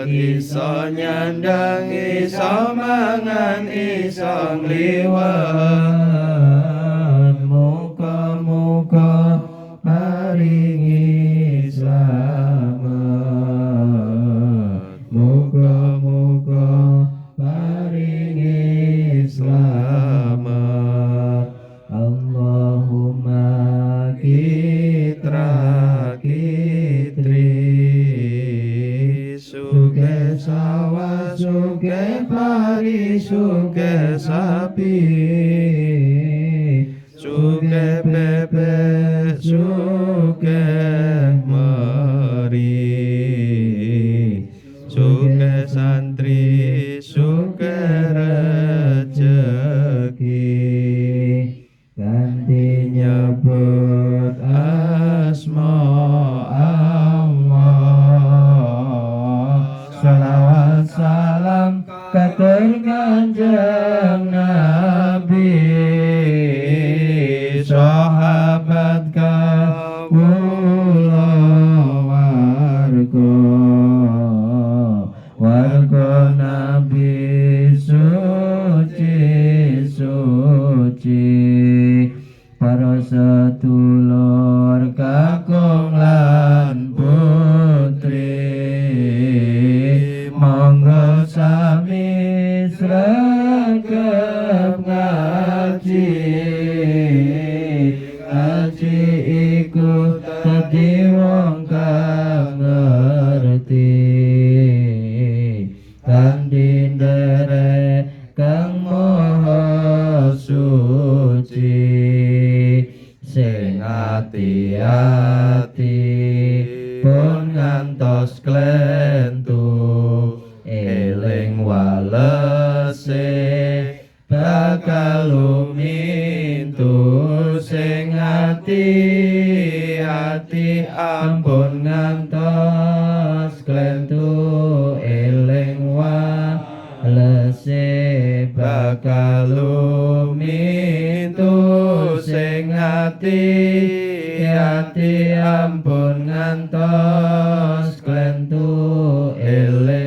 iso nyandang iso mangan iso ngliwat muga-muga paringi slamet muga-muga paringi slamet Allahumma kitra kitri suke sawa suke pari suke sapi suke bebek suke meri suke santri suke rezeki ganti nyebut asma Allah salawat salam katur kanjeng Nabi sahabat kawula warga Nabi suci para sedulur kakung lan putri monggo sami sregep ngaji iku dadi wong kang ngerti kang dindere kang maha suci sing ati-ati pun ngantos klentu eling walese bakal lumintu sing ati-ati ampun ngantos klentu eling walese bakal lumintu sing ati-ati ampun ngantos klentu eling